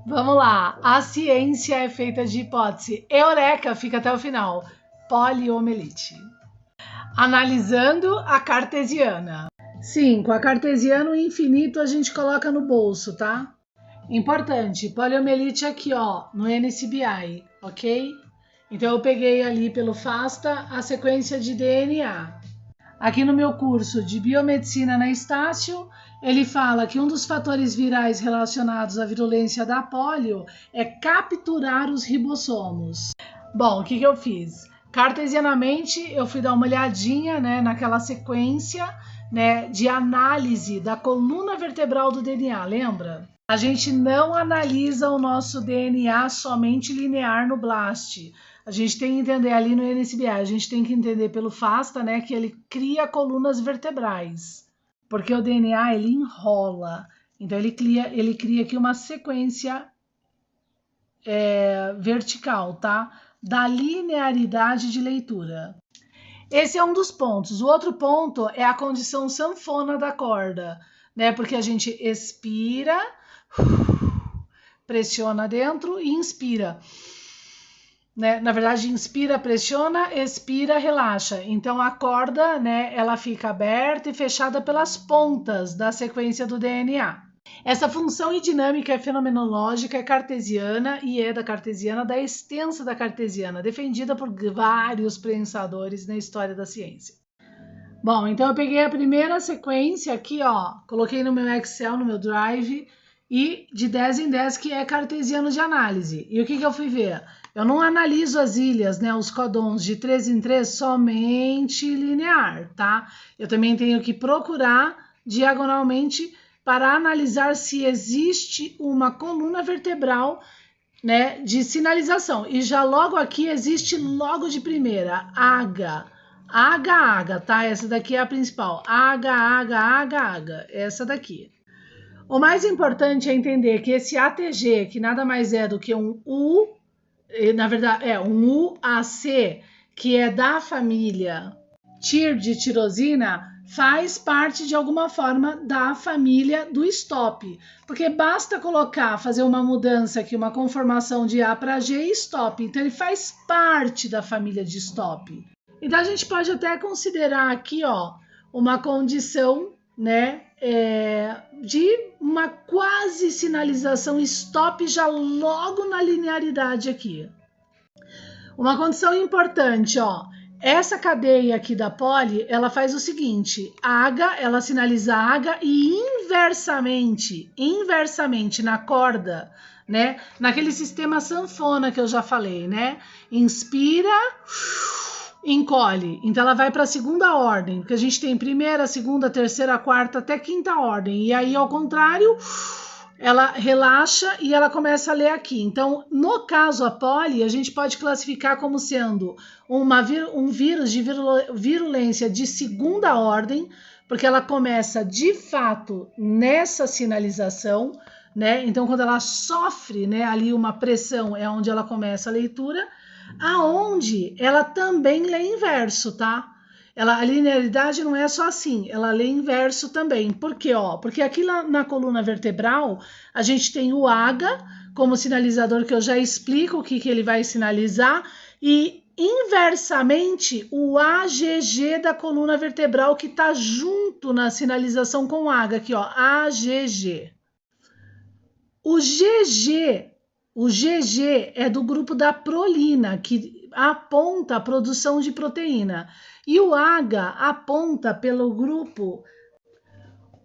Vamos lá. A ciência é feita de hipótese. Eureka, fica até o final. Poliomielite. Analisando a cartesiana. Sim, com a cartesiana o infinito a gente coloca no bolso, tá? Importante, poliomielite aqui, ó, no NCBI, ok? Então eu peguei ali pelo FASTA a sequência de DNA. Aqui no meu curso de biomedicina na Estácio, ele fala que um dos fatores virais relacionados à virulência da polio é capturar os ribossomos. Bom, o que eu fiz? Cartesianamente, eu fui dar uma olhadinha, né, naquela sequência, né, de análise da coluna vertebral do DNA, lembra? A gente não analisa o nosso DNA somente linear no BLAST. A gente tem que entender ali no NSBI, a gente tem que entender pelo FASTA, né, que ele cria colunas vertebrais, porque o DNA ele enrola, então ele cria aqui uma sequência vertical, tá? Da linearidade de leitura. Esse é um dos pontos. O outro ponto é a condição sanfona da corda, né? Porque a gente expira, pressiona dentro e inspira. Né? Na verdade, inspira, pressiona, expira, relaxa. Então a corda, né, ela fica aberta e fechada pelas pontas da sequência do DNA. Essa função e dinâmica fenomenológica é cartesiana e é da cartesiana, da extensa da cartesiana, defendida por vários pensadores na história da ciência. Bom, então eu peguei a primeira sequência aqui, ó, coloquei no meu Excel, no meu Drive, e de 10 em 10 que é cartesiano de análise. E o que eu fui ver? Eu não analiso as ilhas, né, os códons de 3 em 3 somente linear, tá? Eu também tenho que procurar diagonalmente para analisar se existe uma coluna vertebral, né, de sinalização. E já logo aqui existe logo de primeira, H, tá? Essa daqui é a principal, H, essa daqui. O mais importante é entender que esse ATG, que nada mais é do que um U, na verdade é um UAC, que é da família TIR de tirosina, faz parte de alguma forma da família do stop, porque basta fazer uma mudança aqui, uma conformação de A para G e stop, então ele faz parte da família de stop. Então a gente pode até considerar aqui, ó, uma condição, né, de uma quase sinalização stop já logo na linearidade aqui. Uma condição importante, ó, essa cadeia aqui da poli, ela faz o seguinte, H, ela sinaliza H e inversamente na corda, né, naquele sistema sanfona que eu já falei, né, inspira, encolhe, então ela vai para a segunda ordem, porque a gente tem primeira, segunda, terceira, quarta, até quinta ordem, e aí ao contrário, ela relaxa e ela começa a ler aqui. Então, no caso a poli, a gente pode classificar como sendo um vírus de virulência de segunda ordem, porque ela começa de fato nessa sinalização, né? Então, quando ela sofre, né, ali uma pressão, é onde ela começa a leitura, aonde ela também lê inverso, tá? A linearidade não é só assim, ela lê inverso também. Por quê? Porque aqui na coluna vertebral, a gente tem o H como sinalizador, que eu já explico o que ele vai sinalizar, e inversamente o AGG da coluna vertebral, que está junto na sinalização com o H, aqui, ó, AGG. O GG é do grupo da prolina, que aponta a produção de proteína. E o H aponta pelo grupo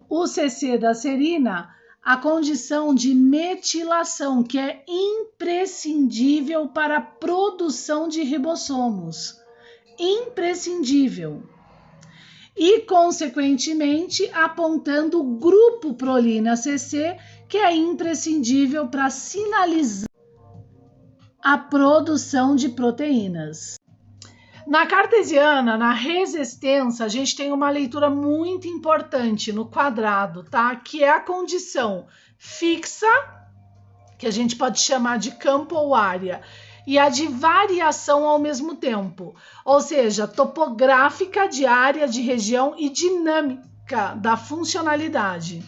UCC da serina a condição de metilação, que é imprescindível para a produção de ribossomos. Imprescindível. E, consequentemente, apontando o grupo prolina CC, que é imprescindível para sinalizar a produção de proteínas. Na cartesiana, na resistência, a gente tem uma leitura muito importante no quadrado, tá? Que é a condição fixa, que a gente pode chamar de campo ou área, e a de variação ao mesmo tempo, ou seja, topográfica de área, de região e dinâmica da funcionalidade.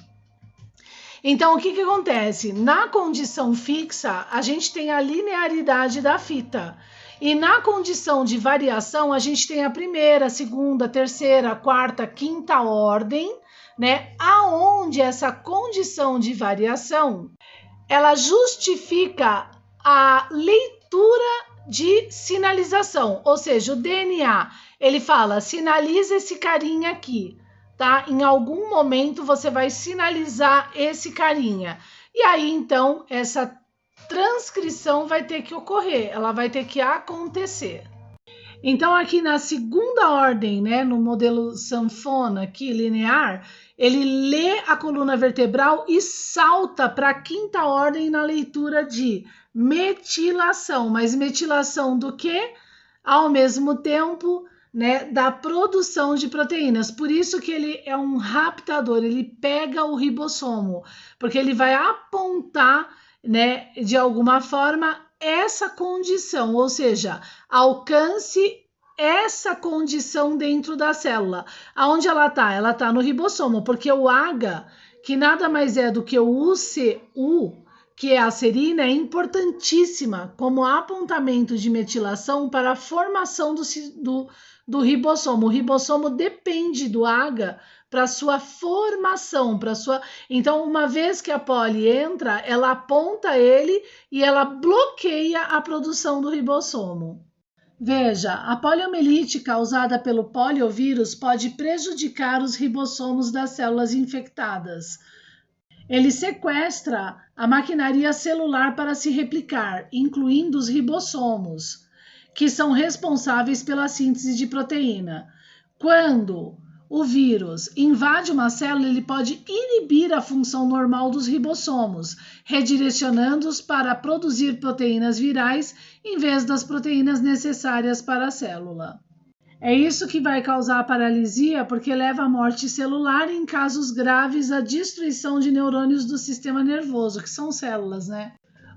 Então, o que que acontece? Na condição fixa, a gente tem a linearidade da fita. E na condição de variação, a gente tem a primeira, segunda, terceira, quarta, quinta ordem, né? Aonde essa condição de variação, ela justifica a leitura de sinalização. Ou seja, o DNA, ele fala, sinaliza esse carinha aqui, tá? Em algum momento você vai sinalizar esse carinha. E aí, então, essa transcrição vai ter que ocorrer, ela vai ter que acontecer. Então, aqui na segunda ordem, né, no modelo sanfona aqui, linear, ele lê a coluna vertebral e salta para a quinta ordem na leitura de metilação. Mas metilação do quê? Ao mesmo tempo, né, da produção de proteínas. Por isso que ele é um raptador, ele pega o ribossomo, porque ele vai apontar, né, de alguma forma essa condição, ou seja, alcance essa condição dentro da célula. Aonde ela está? Ela está no ribossomo, porque o AGA, que nada mais é do que o UCU, que é a serina, é importantíssima como apontamento de metilação para a formação do ribossomo. O ribossomo depende do AGA para sua formação, para sua. Então, uma vez que a poli entra, ela aponta ele e ela bloqueia a produção do ribossomo. Veja, a poliomielite causada pelo poliovírus pode prejudicar os ribossomos das células infectadas. Ele sequestra a maquinaria celular para se replicar, incluindo os ribossomos, que são responsáveis pela síntese de proteína. Quando o vírus invade uma célula, ele pode inibir a função normal dos ribossomos, redirecionando-os para produzir proteínas virais em vez das proteínas necessárias para a célula. É isso que vai causar a paralisia, porque leva à morte celular e, em casos graves, à destruição de neurônios do sistema nervoso, que são células, né?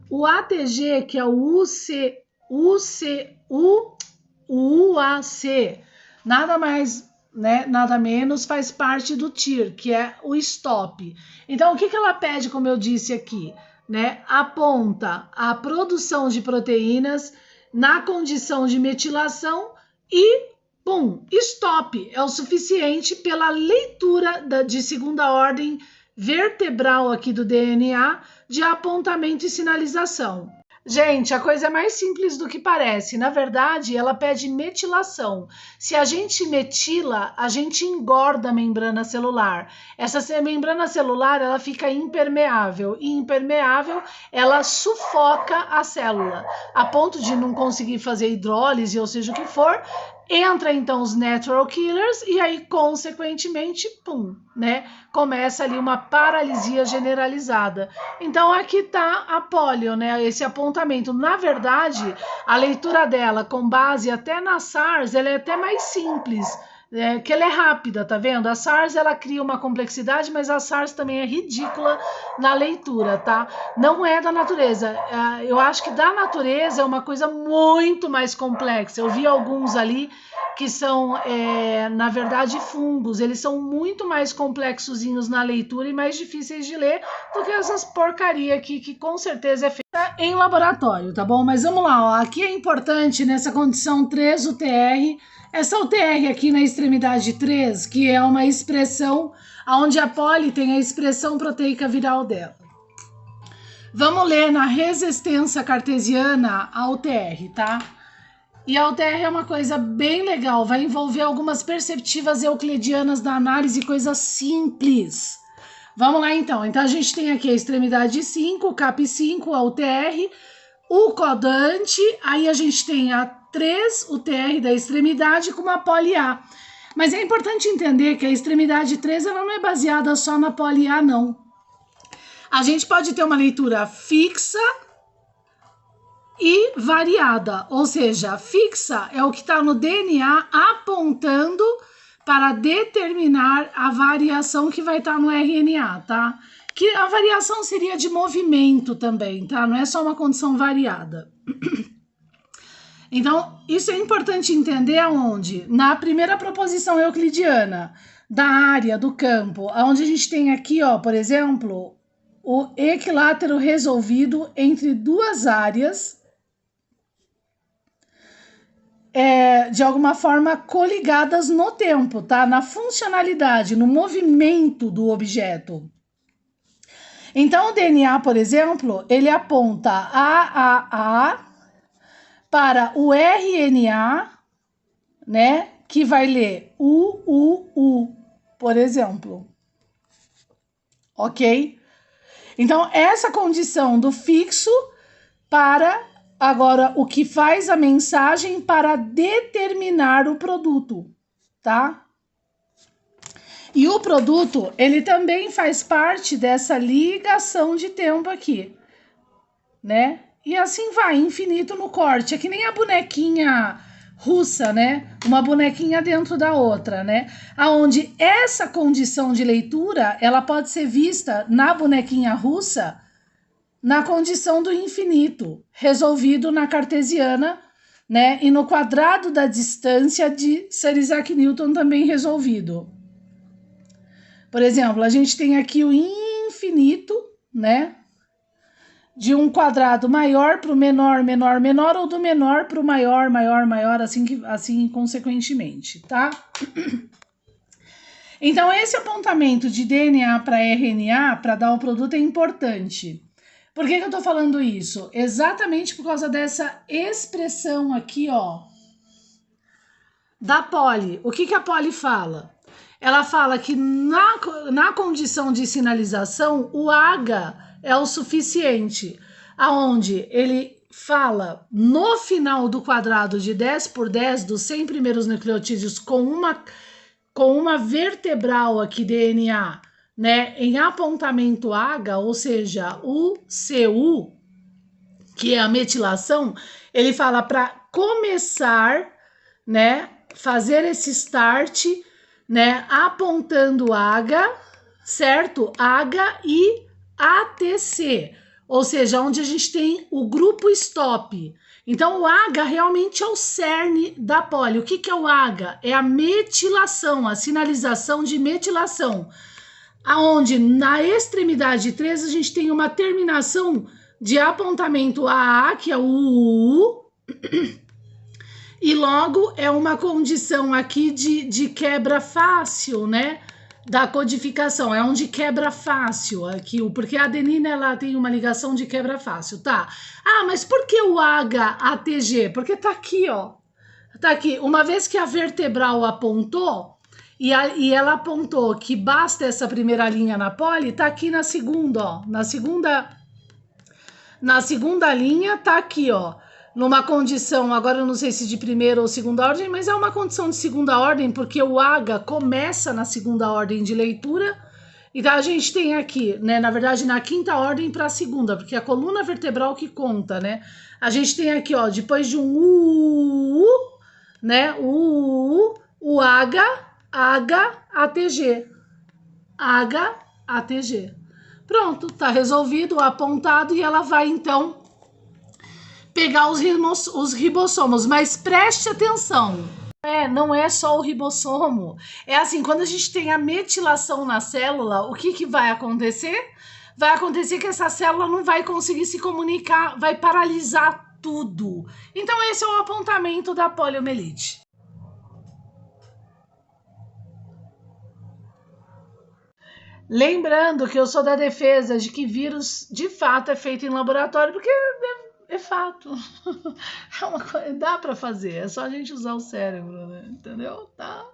O ATG, que é o UAC, nada mais, né, nada menos, faz parte do TIR, que é o STOP. Então, o que ela pede, como eu disse aqui? Né? Aponta a produção de proteínas na condição de metilação e bom, stop é o suficiente pela leitura de segunda ordem vertebral aqui do DNA de apontamento e sinalização. Gente, a coisa é mais simples do que parece. Na verdade, ela pede metilação. Se a gente metila, a gente engorda a membrana celular. Essa membrana celular, ela fica impermeável. E impermeável, ela sufoca a célula, a ponto de não conseguir fazer hidrólise, ou seja o que for. Entra então os natural killers e aí, consequentemente, pum, né? Começa ali uma paralisia generalizada. Então, aqui está a polio, né? Esse apontamento. Na verdade, a leitura dela com base até na SARS, ela é até mais simples, que ela é rápida, tá vendo? A SARS, ela cria uma complexidade, mas a SARS também é ridícula na leitura, tá? Não é da natureza. Eu acho que da natureza é uma coisa muito mais complexa. Eu vi alguns ali que são, na verdade, fungos. Eles são muito mais complexozinhos na leitura e mais difíceis de ler do que essas porcaria aqui, que com certeza é feita em laboratório, tá bom? Mas vamos lá, ó. Aqui é importante, nessa condição 3 UTR, essa UTR aqui na extremidade 3, que é uma expressão onde a poli tem a expressão proteica viral dela. Vamos ler na resistência cartesiana a UTR, tá? E a UTR é uma coisa bem legal, vai envolver algumas perceptivas euclidianas da análise, coisa simples. Vamos lá então. Então a gente tem aqui a extremidade 5, o CAP5, a UTR, o codante, aí a gente tem a 3, o TR da extremidade com uma poli A. Mas é importante entender que a extremidade 3 ela não é baseada só na poli A, não. A gente pode ter uma leitura fixa e variada, ou seja, fixa é o que está no DNA apontando para determinar a variação que vai estar no RNA, tá? Que a variação seria de movimento também, tá? Não é só uma condição variada. Então, isso é importante entender aonde? Na primeira proposição euclidiana da área do campo, onde a gente tem aqui, ó, por exemplo, o equilátero resolvido entre duas áreas de alguma forma coligadas no tempo, tá? Na funcionalidade, no movimento do objeto. Então, o DNA, por exemplo, ele aponta AAA para o RNA, né? Que vai ler UUU, por exemplo. Ok? Então, essa condição do fixo para agora o que faz a mensagem para determinar o produto, tá? E o produto, ele também faz parte dessa ligação de tempo aqui, né? E assim vai, infinito no corte. É que nem a bonequinha russa, né? Uma bonequinha dentro da outra, né? Aonde essa condição de leitura, ela pode ser vista na bonequinha russa na condição do infinito, resolvido na cartesiana, né? E no quadrado da distância de Sir Isaac Newton também resolvido. Por exemplo, a gente tem aqui o infinito, né? De um quadrado maior para o menor, menor, menor, ou do menor para o maior, maior, maior, assim consequentemente, tá? Então, esse apontamento de DNA para RNA, para dar o produto, é importante. Por que eu tô falando isso? Exatamente por causa dessa expressão aqui, ó, da Polly. O que a Polly fala? Ela fala que na condição de sinalização, o H é o suficiente, aonde ele fala no final do quadrado de 10 por 10 dos 100 primeiros nucleotídeos com uma vertebral aqui, DNA, né, em apontamento H, ou seja, o CU, que é a metilação, ele fala para começar, né, fazer esse start, né, apontando H, certo? H e ATC, ou seja, onde a gente tem o grupo stop. Então, o H realmente é o cerne da Polly. O que é o H? É a metilação, a sinalização de metilação, aonde na extremidade 3 a gente tem uma terminação de apontamento AA, que é o UU, e logo é uma condição aqui de quebra fácil, né? Da codificação, é onde quebra fácil aqui, porque a adenina ela tem uma ligação de quebra fácil, tá? Ah, mas por que o HATG? Porque tá aqui, ó. Tá aqui. Uma vez que a vertebral apontou, e ela apontou que basta essa primeira linha na Polly, tá aqui na segunda, ó. Na segunda linha tá aqui, ó. Numa condição, agora eu não sei se de primeira ou segunda ordem, mas é uma condição de segunda ordem, porque o H começa na segunda ordem de leitura. Então a gente tem aqui, né, na verdade, na quinta ordem para a segunda, porque é a coluna vertebral que conta, né? A gente tem aqui, ó, depois de um U, né, o H, ATG. ATG. Pronto, tá resolvido, apontado, e ela vai, então, pegar os ribossomos, mas preste atenção, não é só o ribossomo, é assim, quando a gente tem a metilação na célula, o que vai acontecer? Vai acontecer que essa célula não vai conseguir se comunicar, vai paralisar tudo. Então esse é o apontamento da poliomielite. Lembrando que eu sou da defesa de que vírus de fato é feito em laboratório, porque é fato. É uma coisa, dá para fazer, é só a gente usar o cérebro, né? Entendeu? Tá?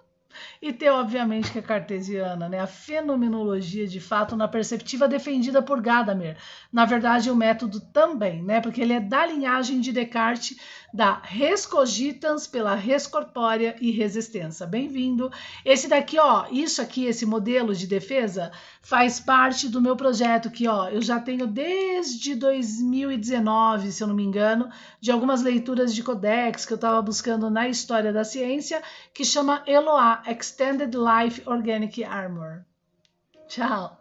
E ter, obviamente, que é cartesiana, né? A fenomenologia, de fato, na perceptiva defendida por Gadamer. Na verdade, o método também, né? Porque ele é da linhagem de Descartes, da res cogitans pela res corpórea e resistência. Bem-vindo. Esse daqui, ó, isso aqui, esse modelo de defesa, faz parte do meu projeto que, ó, eu já tenho desde 2019, se eu não me engano, de algumas leituras de codex que eu estava buscando na história da ciência, que chama ELOA, Extended Life Organic Armor. Tchau!